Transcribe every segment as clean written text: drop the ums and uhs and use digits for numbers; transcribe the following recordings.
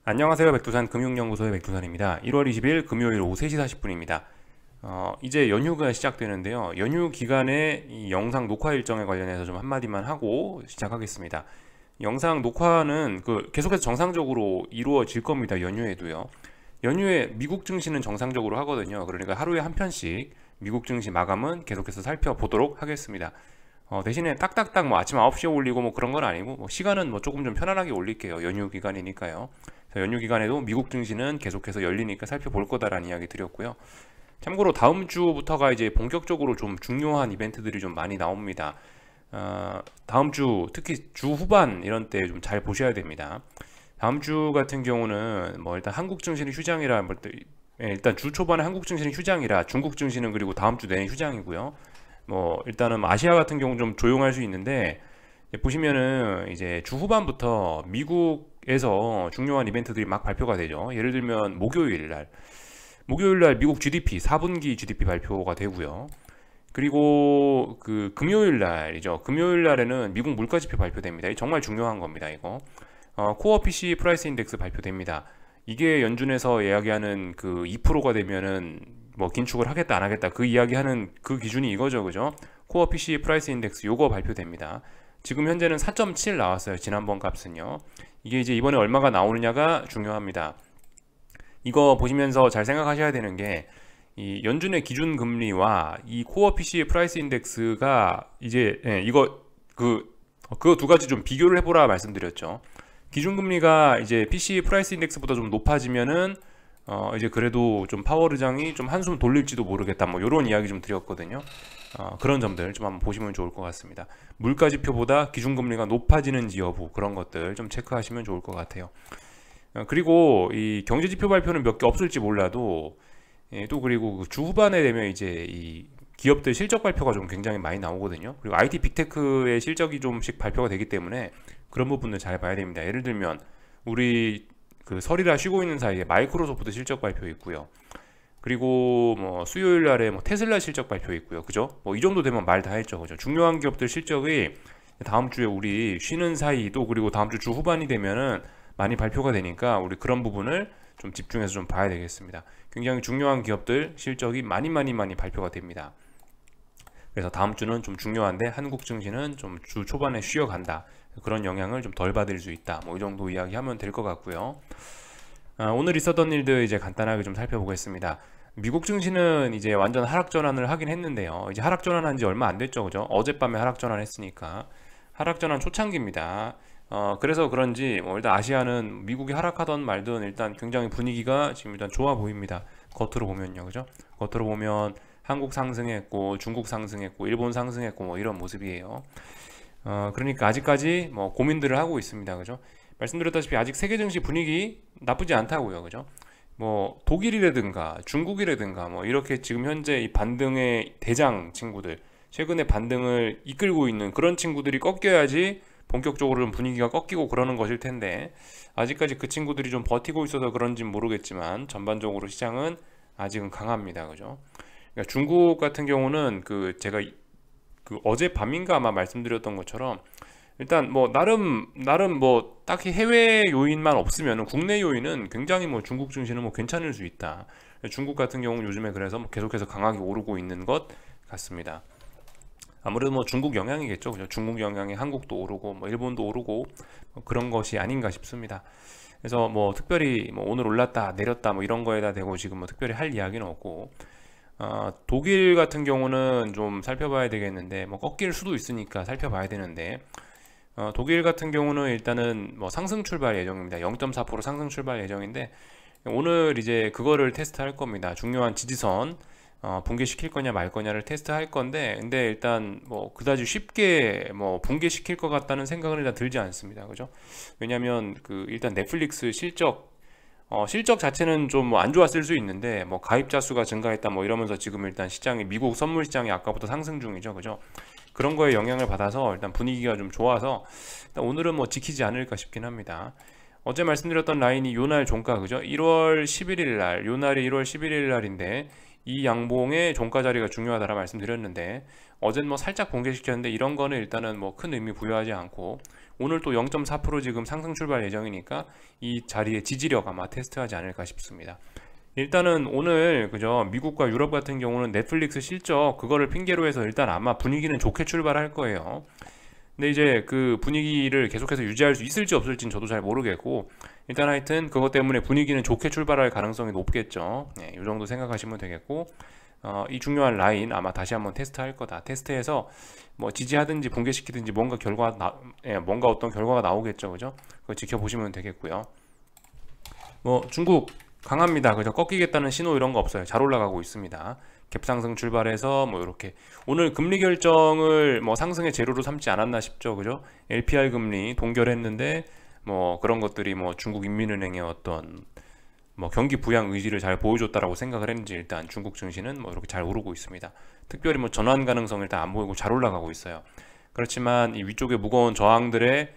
안녕하세요. 백두산 금융연구소의 백두산입니다. 1월 20일 금요일 오후 3시 40분입니다. 이제 연휴가 시작되는데요. 연휴 기간에 이 영상 녹화 일정에 관련해서 좀 한마디만 하고 시작하겠습니다. 영상 녹화는 계속해서 정상적으로 이루어질 겁니다. 연휴에도요. 연휴에 미국 증시는 정상적으로 하거든요. 그러니까 하루에 한 편씩 미국 증시 마감은 계속해서 살펴보도록 하겠습니다. 대신에 딱딱딱 뭐 아침 9시에 올리고 뭐 그런 건 아니고 뭐 시간은 뭐 조금 좀 편안하게 올릴게요. 연휴 기간이니까요. 그래서 연휴 기간에도 미국 증시는 계속해서 열리니까 살펴볼 거다라는 이야기 드렸고요. 참고로 다음 주부터가 이제 본격적으로 좀 중요한 이벤트들이 좀 많이 나옵니다. 다음 주 특히 주 후반 이런 때 좀 잘 보셔야 됩니다. 다음 주 같은 경우는 뭐 일단 한국 증시는 휴장이라 일단 주 초반에 한국 증시는 휴장이라 중국 증시는 그리고 다음 주 내내 휴장이고요. 뭐 일단은 아시아 같은 경우는 좀 조용할 수 있는데 보시면은 이제 주 후반부터 미국에서 중요한 이벤트들이 막 발표가 되죠. 예를 들면 목요일 날 미국 GDP 4분기 GDP 발표가 되고요. 그리고 금요일 날이죠. 금요일 날에는 미국 물가 지표 발표됩니다. 정말 중요한 겁니다. 이거 코어 PC 프라이스 인덱스 발표됩니다. 이게 연준에서 이야기하는 그 2%가 되면은 뭐 긴축을 하겠다 안 하겠다 그 이야기하는 그 기준이 이거죠, 그죠? 코어 PC 프라이스 인덱스 요거 발표됩니다. 지금 현재는 4.7 나왔어요. 지난번 값은요. 이게 이제 이번에 얼마가 나오느냐가 중요합니다. 이거 보시면서 잘 생각하셔야 되는 게 이 연준의 기준 금리와 이 코어 PC 프라이스 인덱스가 이제 이거 그 두 가지 좀 비교를 해보라 말씀드렸죠. 기준금리가 이제 PC 프라이스 인덱스보다 좀 높아지면은 이제 그래도 좀 파월 의장이 좀 한숨 돌릴지도 모르겠다 뭐 이런 이야기 좀 드렸거든요. 그런 점들 좀 한번 보시면 좋을 것 같습니다. 물가지표보다 기준금리가 높아지는지 여부 그런 것들 좀 체크하시면 좋을 것 같아요. 그리고 이 경제지표 발표는 몇 개 없을지 몰라도 또 그리고 그주 후반에 되면 이제 이 기업들 실적 발표가 좀 굉장히 많이 나오거든요. 그리고 IT 빅테크의 실적이 좀씩 발표가 되기 때문에 그런 부분을 잘 봐야 됩니다. 예를 들면 우리 그 설이라 쉬고 있는 사이에 마이크로소프트 실적 발표 있고요. 그리고 뭐 수요일 날에 뭐 테슬라 실적 발표 있고요. 그죠? 뭐 이 정도 되면 말 다 했죠. 그죠? 중요한 기업들 실적이 다음 주에 우리 쉬는 사이 또 그리고 다음 주 후반이 되면은 많이 발표가 되니까 우리 그런 부분을 좀 집중해서 좀 봐야 되겠습니다. 굉장히 중요한 기업들 실적이 많이 발표가 됩니다. 그래서 다음 주는 좀 중요한데 한국 증시는 좀 주 초반에 쉬어간다. 그런 영향을 좀 덜 받을 수 있다. 뭐 이 정도 이야기하면 될 것 같고요. 오늘 있었던 일들 이제 간단하게 좀 살펴보겠습니다. 미국 증시는 이제 완전 하락 전환을 하긴 했는데요. 이제 하락 전환한 지 얼마 안 됐죠, 그죠? 어젯밤에 하락 전환했으니까 하락 전환 초창기입니다. 그래서 그런지 뭐 일단 아시아는 미국이 하락하던 말든 일단 굉장히 분위기가 지금 일단 좋아 보입니다. 겉으로 보면요, 그죠? 겉으로 보면 한국 상승했고 중국 상승했고 일본 상승했고 뭐 이런 모습이에요. 그러니까 아직까지 뭐 고민들을 하고 있습니다. 그죠? 말씀드렸다시피 아직 세계 증시 분위기 나쁘지 않다고요. 그죠? 뭐 독일이라든가 중국이라든가 뭐 이렇게 지금 현재 이 반등의 대장 친구들 최근에 반등을 이끌고 있는 그런 친구들이 꺾여야지 본격적으로 좀 분위기가 꺾이고 그러는 것일 텐데 아직까지 그 친구들이 좀 버티고 있어서 그런지 모르겠지만 전반적으로 시장은 아직은 강합니다. 그죠? 그러니까 중국 같은 경우는 제가 어제 밤인가 아마 말씀드렸던 것처럼 일단 뭐 나름 뭐 딱히 해외 요인만 없으면 국내 요인은 굉장히 뭐 중국 증시는 뭐 괜찮을 수 있다. 중국 같은 경우는 요즘에 그래서 뭐 계속해서 강하게 오르고 있는 것 같습니다. 아무래도 뭐 중국 영향이겠죠. 그죠? 중국 영향에 한국도 오르고 뭐 일본도 오르고 뭐 그런 것이 아닌가 싶습니다. 그래서 뭐 특별히 뭐 오늘 올랐다 내렸다 뭐 이런 거에다 대고 지금 뭐 특별히 할 이야기는 없고 독일 같은 경우는 좀 살펴봐야 되겠는데 뭐 꺾일 수도 있으니까 살펴봐야 되는데 독일 같은 경우는 일단은 뭐 상승 출발 예정입니다. 0.4% 상승 출발 예정인데 오늘 이제 그거를 테스트할 겁니다. 중요한 지지선 붕괴시킬 거냐 말 거냐를 테스트할 건데 근데 일단 뭐 그다지 쉽게 뭐 붕괴시킬 것 같다는 생각은 일단 들지 않습니다. 그죠? 왜냐하면 일단 넷플릭스 실적 자체는 좀 뭐 안 좋았을 수 있는데 뭐 가입자 수가 증가했다 뭐 이러면서 지금 일단 시장이 미국 선물 시장이 아까부터 상승 중이죠. 그죠? 그런 거에 영향을 받아서 일단 분위기가 좀 좋아서 일단 오늘은 뭐 지키지 않을까 싶긴 합니다. 어제 말씀드렸던 라인이 요날 종가 그죠? 1월 11일 날 요날이 1월 11일 날인데 이 양봉의 종가 자리가 중요하다라 말씀드렸는데 어젠 뭐 살짝 붕괴시켰는데 이런 거는 일단은 뭐 큰 의미 부여하지 않고 오늘 또 0.4% 지금 상승 출발 예정이니까 이 자리의 지지력 아마 테스트하지 않을까 싶습니다. 일단은 오늘 그죠, 미국과 유럽 같은 경우는 넷플릭스 실적 그거를 핑계로 해서 일단 아마 분위기는 좋게 출발할 거예요. 근데 이제 그 분위기를 계속해서 유지할 수 있을지 없을지는 저도 잘 모르겠고 일단 하여튼 그것 때문에 분위기는 좋게 출발할 가능성이 높겠죠. 네, 이 정도 생각하시면 되겠고 이 중요한 라인 아마 다시 한번 테스트할 거다. 테스트해서 뭐 지지하든지 붕괴시키든지 뭔가 뭔가 어떤 결과가 나오겠죠, 그죠? 그거 지켜보시면 되겠고요. 뭐 중국 강합니다. 그죠? 꺾이겠다는 신호 이런 거 없어요. 잘 올라가고 있습니다. 갭상승 출발해서 뭐 이렇게 오늘 금리 결정을 뭐 상승의 재료로 삼지 않았나 싶죠, 그죠? LPR 금리 동결했는데 뭐 그런 것들이 뭐 중국 인민은행의 어떤 뭐 경기 부양 의지를 잘 보여줬다라고 생각을 했는지 일단 중국 증시는 뭐 이렇게 잘 오르고 있습니다. 특별히 뭐 전환 가능성 일단 안 보이고 잘 올라가고 있어요. 그렇지만 이 위쪽에 무거운 저항들에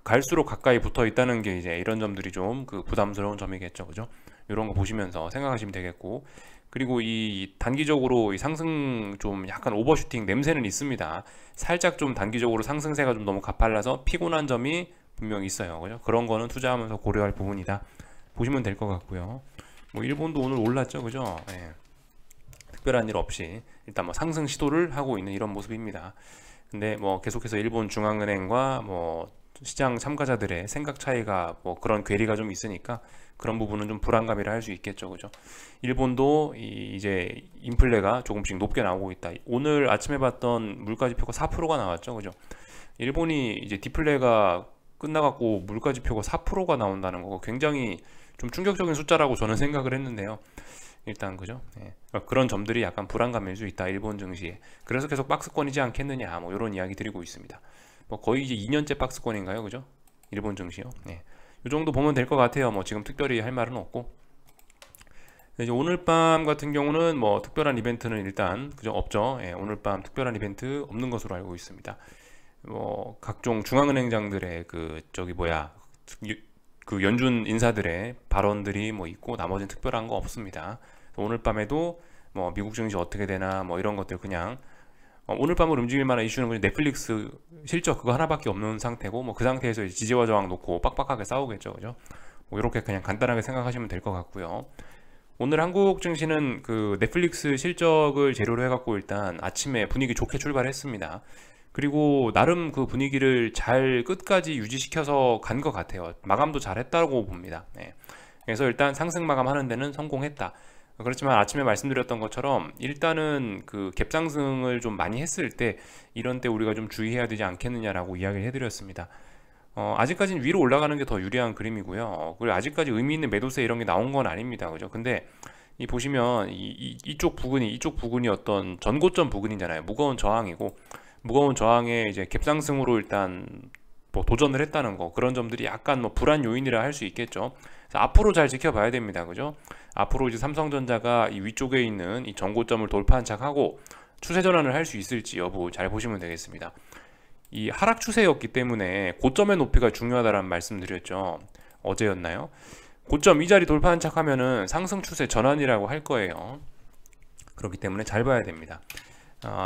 갈수록 가까이 붙어 있다는 게 이제 이런 점들이 좀 그 부담스러운 점이겠죠, 그죠? 이런 거 보시면서 생각하시면 되겠고, 그리고 이 단기적으로 이 상승 좀 약간 오버슈팅 냄새는 있습니다. 살짝 좀 단기적으로 상승세가 좀 너무 가팔라서 피곤한 점이 분명히 있어요, 그죠? 그런 거는 투자하면서 고려할 부분이다 보시면 될 것 같고요. 뭐 일본도 오늘 올랐죠, 그죠? 예. 특별한 일 없이 일단 뭐 상승 시도를 하고 있는 이런 모습입니다. 근데 뭐 계속해서 일본 중앙은행과 뭐 시장 참가자들의 생각 차이가 뭐 그런 괴리가 좀 있으니까 그런 부분은 좀 불안감이라 할 수 있겠죠, 그죠? 일본도 이제 인플레가 조금씩 높게 나오고 있다. 오늘 아침에 봤던 물가지표가 4%가 나왔죠, 그죠? 일본이 이제 디플레가 끝나갖고 물가지표가 4%가 나온다는 거 굉장히 좀 충격적인 숫자라고 저는 생각을 했는데요. 일단 그죠? 예. 그런 점들이 약간 불안감일 수 있다, 일본 증시에. 그래서 계속 박스권이지 않겠느냐, 뭐 이런 이야기 드리고 있습니다. 뭐 거의 이제 2년째 박스권인가요, 그죠? 일본 증시요. 예. 이 정도 보면 될 것 같아요. 뭐 지금 특별히 할 말은 없고. 이제 오늘 밤 같은 경우는 뭐 특별한 이벤트는 일단 그죠, 없죠. 예. 오늘 밤 특별한 이벤트 없는 것으로 알고 있습니다. 뭐 각종 중앙은행장들의 그 저기 뭐야 그 연준 인사들의 발언들이 뭐 있고 나머지는 특별한 거 없습니다. 오늘 밤에도 뭐 미국 증시 어떻게 되나 뭐 이런 것들 그냥 오늘 밤을 움직일 만한 이슈는 그냥 넷플릭스 실적 그거 하나밖에 없는 상태고 뭐 그 상태에서 이제 지지와 저항 놓고 빡빡하게 싸우겠죠, 그죠? 뭐 이렇게 그냥 간단하게 생각하시면 될 것 같고요. 오늘 한국 증시는 그 넷플릭스 실적을 재료로 해갖고 일단 아침에 분위기 좋게 출발했습니다. 그리고 나름 그 분위기를 잘 끝까지 유지시켜서 간 것 같아요. 마감도 잘 했다고 봅니다. 네. 그래서 일단 상승 마감하는 데는 성공했다. 그렇지만 아침에 말씀드렸던 것처럼 일단은 그 갭상승을 좀 많이 했을 때 이런 때 우리가 좀 주의해야 되지 않겠느냐라고 이야기를 해드렸습니다. 아직까지는 위로 올라가는 게 더 유리한 그림이고요. 그리고 아직까지 의미 있는 매도세 이런 게 나온 건 아닙니다, 그죠? 근데 이 보시면 이쪽 부근이 어떤 전고점 부근이잖아요. 무거운 저항이고 무거운 저항에 이제 갭상승으로 일단 뭐 도전을 했다는 거, 그런 점들이 약간 뭐 불안 요인이라 할 수 있겠죠. 앞으로 잘 지켜봐야 됩니다, 그죠? 앞으로 이제 삼성전자가 이 위쪽에 있는 이 전고점을 돌파한 착하고 추세 전환을 할 수 있을지 여부 잘 보시면 되겠습니다. 이 하락 추세였기 때문에 고점의 높이가 중요하다라는 말씀드렸죠. 어제였나요? 고점 이 자리 돌파한 착하면은 상승 추세 전환이라고 할 거예요. 그렇기 때문에 잘 봐야 됩니다.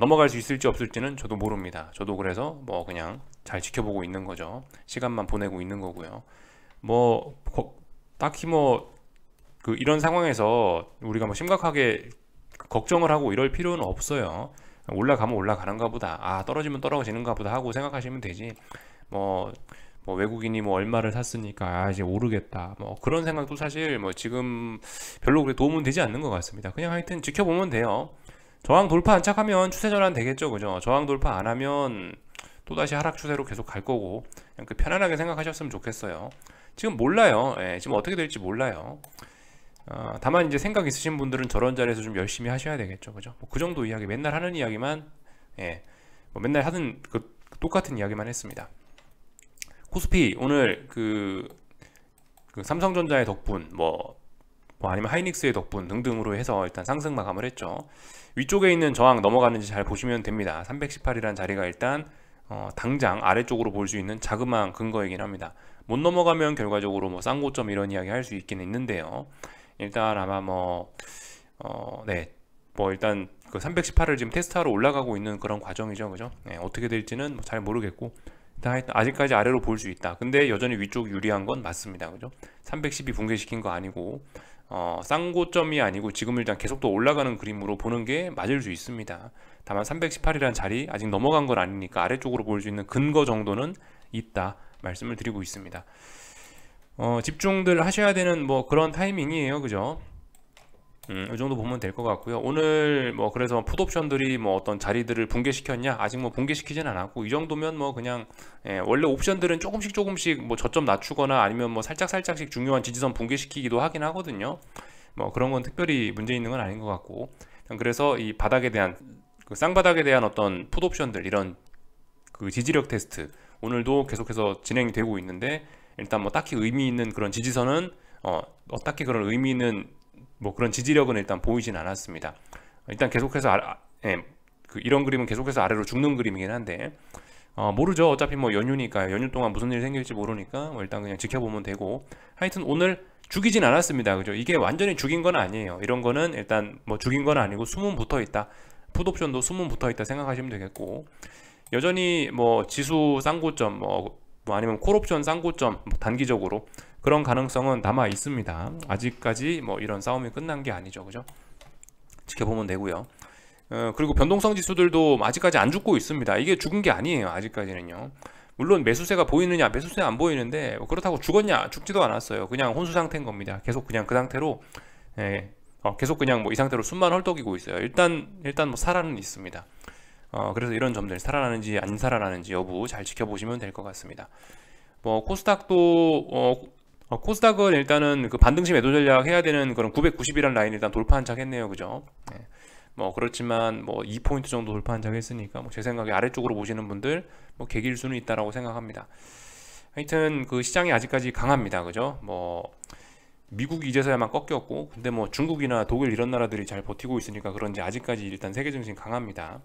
넘어갈 수 있을지 없을지는 저도 모릅니다. 저도 그래서 뭐 그냥 잘 지켜보고 있는 거죠. 시간만 보내고 있는 거고요. 뭐 딱히 뭐 그 이런 상황에서 우리가 뭐 심각하게 걱정을 하고 이럴 필요는 없어요. 올라가면 올라가는가 보다, 떨어지면 떨어지는가 보다 하고 생각하시면 되지. 뭐 외국인이 뭐 얼마를 샀으니까 이제 오르겠다, 뭐 그런 생각도 사실 뭐 지금 별로 그렇게 도움은 되지 않는 것 같습니다. 그냥 하여튼 지켜보면 돼요. 저항 돌파 안착하면 추세 전환 되겠죠, 그죠? 저항 돌파 안 하면 또다시 하락 추세로 계속 갈 거고, 그냥 그 편안하게 생각하셨으면 좋겠어요. 지금 몰라요. 지금 어떻게 될지 몰라요. 다만 이제 생각 있으신 분들은 저런 자리에서 좀 열심히 하셔야 되겠죠, 그죠? 뭐그 정도 이야기, 맨날 하는 이야기만, 뭐 맨날 하는 그 똑같은 이야기만 했습니다. 코스피 오늘 그 삼성전자의 덕분, 뭐 아니면 하이닉스의 덕분 등등으로 해서 일단 상승 마감을 했죠. 위쪽에 있는 저항 넘어가는지 잘 보시면 됩니다. 318이라는 자리가 일단 당장 아래쪽으로 볼 수 있는 자그마한 근거이긴 합니다. 못 넘어가면 결과적으로 뭐 쌍고점 이런 이야기 할 수 있긴 있는데요. 일단 아마 뭐 뭐 일단 그 318을 지금 테스트하러 올라가고 있는 그런 과정이죠, 그죠? 어떻게 될지는 뭐잘 모르겠고 일단 아직까지 아래로 볼 수 있다. 근데 여전히 위쪽 유리한 건 맞습니다, 그죠? 310이 붕괴시킨 거 아니고 싼 고점이 아니고 지금 일단 계속 또 올라가는 그림으로 보는 게 맞을 수 있습니다. 다만 318이라는 자리 아직 넘어간 건 아니니까 아래쪽으로 볼 수 있는 근거 정도는 있다 말씀을 드리고 있습니다. 집중들 하셔야 되는 뭐 그런 타이밍이에요, 그죠? 이 정도 보면 될 것 같고요. 오늘 뭐 그래서 풋옵션들이 뭐 어떤 자리들을 붕괴시켰냐? 아직 뭐 붕괴시키진 않았고 이 정도면 뭐 그냥 원래 옵션들은 조금씩 뭐 저점 낮추거나 아니면 뭐 살짝씩 중요한 지지선 붕괴시키기도 하긴 하거든요. 뭐 그런 건 특별히 문제 있는 건 아닌 것 같고 그래서 이 바닥에 대한 그 쌍바닥에 대한 어떤 풋옵션들 이런 그 지지력 테스트 오늘도 계속해서 진행이 되고 있는데 일단 뭐 딱히 의미 있는 그런 지지선은 딱히 그런 의미 있는 뭐 그런 지지력은 일단 보이진 않았습니다. 일단 계속해서 이런 그림은 계속해서 아래로 죽는 그림이긴 한데 모르죠. 어차피 뭐 연휴니까 연휴 동안 무슨 일이 생길지 모르니까 뭐 일단 그냥 지켜보면 되고 하여튼 오늘 죽이진 않았습니다. 그죠? 이게 완전히 죽인 건 아니에요. 이런 거는 일단 뭐 죽인 건 아니고 숨은 붙어 있다. 풋옵션도 숨은 붙어 있다 생각하시면 되겠고 여전히 뭐 지수 쌍고점 뭐 아니면 콜옵션 쌍고점 단기적으로 그런 가능성은 남아 있습니다. 아직까지 뭐 이런 싸움이 끝난 게 아니죠, 그죠? 지켜보면 되고요. 그리고 변동성 지수들도 아직까지 안 죽고 있습니다. 이게 죽은 게 아니에요, 아직까지는요. 물론 매수세가 보이느냐, 매수세 안 보이는데 그렇다고 죽었냐, 죽지도 않았어요. 그냥 혼수 상태인 겁니다. 계속 그냥 그 상태로 계속 그냥 뭐 이 상태로 숨만 헐떡이고 있어요. 일단 뭐 살아는 있습니다. 그래서 이런 점들 살아나는지 안 살아나는지 여부 잘 지켜보시면 될 것 같습니다. 뭐 코스닥도 코스닥은 일단은 그 반등시 매도 전략 해야 되는 그런 990이라는 라인 일단 돌파한 척 했네요, 그죠? 뭐 그렇지만 뭐 2포인트 정도 돌파한 척 했으니까 뭐 제 생각에 아래쪽으로 보시는 분들 뭐 개길 수는 있다라고 생각합니다. 하여튼 그 시장이 아직까지 강합니다, 그죠? 뭐 미국이 이제서야만 꺾였고 근데 뭐 중국이나 독일 이런 나라들이 잘 버티고 있으니까 그런지 아직까지 일단 세계 증시 강합니다.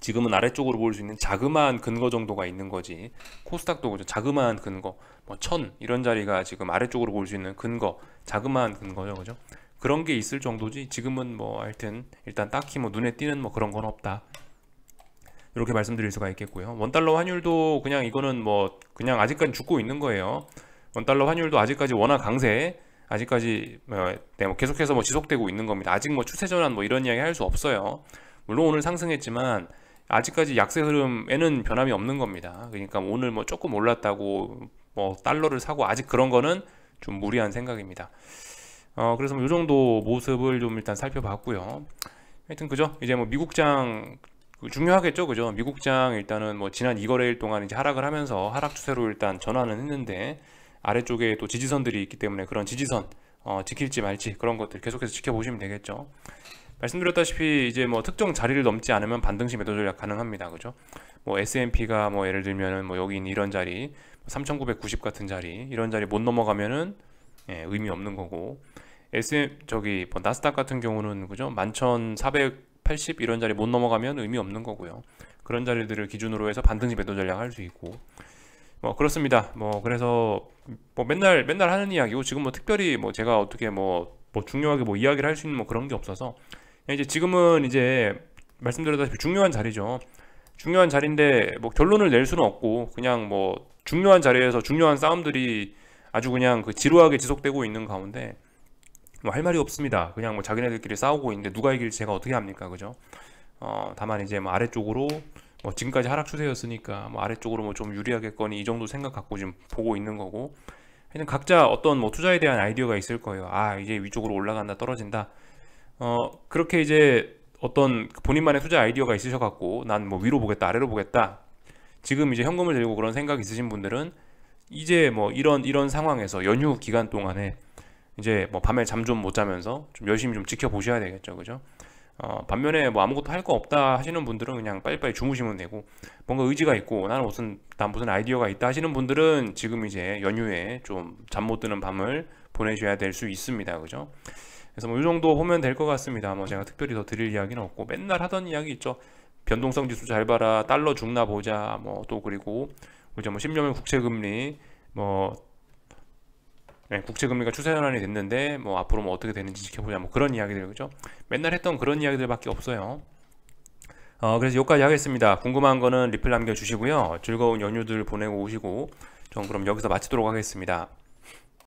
지금은 아래쪽으로 볼 수 있는 자그마한 근거 정도가 있는 거지 코스닥도 그죠? 자그마한 근거 뭐 1000 이런 자리가 지금 아래쪽으로 볼 수 있는 근거 자그마한 근거죠, 그죠? 그런 게 있을 정도지 지금은 뭐 하여튼 일단 딱히 뭐 눈에 띄는 뭐 그런 건 없다 이렇게 말씀드릴 수가 있겠고요. 원달러 환율도 그냥 이거는 뭐 그냥 아직까지 죽고 있는 거예요. 원달러 환율도 아직까지 워낙 강세 아직까지 뭐 계속해서 뭐 지속되고 있는 겁니다. 아직 뭐 추세 전환 뭐 이런 이야기 할 수 없어요. 물론 오늘 상승했지만 아직까지 약세 흐름에는 변함이 없는 겁니다. 그러니까 오늘 뭐 조금 올랐다고 뭐 달러를 사고 아직 그런 거는 좀 무리한 생각입니다. 그래서 뭐 이 정도 모습을 좀 일단 살펴봤고요. 하여튼 그죠? 이제 뭐 미국장 중요하겠죠, 그죠? 미국장 일단은 뭐 지난 2거래일 동안 이제 하락을 하면서 하락 추세로 일단 전환은 했는데 아래쪽에 또 지지선들이 있기 때문에 그런 지지선 지킬지 말지 그런 것들 계속해서 지켜보시면 되겠죠. 말씀드렸다시피 이제 뭐 특정 자리를 넘지 않으면 반등시 매도 전략 가능합니다, 그죠? 뭐 S&P가 뭐 예를 들면은 뭐 여기 있는 이런 자리 3990 같은 자리 이런 자리 못 넘어가면은 의미 없는 거고 뭐 나스닥 같은 경우는 그죠? 11,480 이런 자리 못 넘어가면 의미 없는 거고요. 그런 자리들을 기준으로 해서 반등시 매도 전략 할 수 있고 뭐 그렇습니다. 뭐 그래서 뭐 맨날 하는 이야기고 지금 뭐 특별히 뭐 제가 어떻게 뭐 중요하게 뭐 이야기를 할 수 있는 뭐 그런 게 없어서 이제 지금은 이제 말씀드렸다시피 중요한 자리죠. 중요한 자리인데 뭐 결론을 낼 수는 없고 그냥 뭐 중요한 자리에서 중요한 싸움들이 아주 그냥 그 지루하게 지속되고 있는 가운데 뭐 할 말이 없습니다. 그냥 뭐 자기네들끼리 싸우고 있는데 누가 이길지 제가 어떻게 합니까, 그죠? 다만 이제 뭐 아래쪽으로 뭐 지금까지 하락 추세였으니까 뭐 아래쪽으로 뭐 좀 유리하겠거니 이 정도 생각 갖고 지금 보고 있는 거고 하여튼 각자 어떤 뭐 투자에 대한 아이디어가 있을 거예요. 이제 위쪽으로 올라간다 떨어진다 그렇게 이제 어떤 본인만의 투자 아이디어가 있으셔 갖고 난 뭐 위로 보겠다 아래로 보겠다 지금 이제 현금을 들고 그런 생각 있으신 분들은 이제 뭐 이런 상황에서 연휴 기간 동안에 이제 뭐 밤에 잠 좀 못 자면서 좀 열심히 좀 지켜보셔야 되겠죠, 그죠? 반면에 뭐 아무것도 할 거 없다 하시는 분들은 그냥 빨리빨리 주무시면 되고 뭔가 의지가 있고 난 무슨 아이디어가 있다 하시는 분들은 지금 이제 연휴에 좀 잠 못 드는 밤을 보내셔야 될 수 있습니다, 그죠? 그래서 뭐 이 정도 보면 될 것 같습니다. 뭐 제가 특별히 더 드릴 이야기는 없고 맨날 하던 이야기 있죠. 변동성 지수 잘 봐라, 달러 죽나 보자, 뭐 또 그리고 이제 뭐 10년물 국채 금리 뭐 네, 국채 금리가 추세 전환이 됐는데 뭐 앞으로 뭐 어떻게 되는지 지켜보자 뭐 그런 이야기들 그죠? 맨날 했던 그런 이야기들밖에 없어요. 그래서 여기까지 하겠습니다. 궁금한 거는 리플 남겨주시고요. 즐거운 연휴들 보내고 오시고 전 그럼 여기서 마치도록 하겠습니다.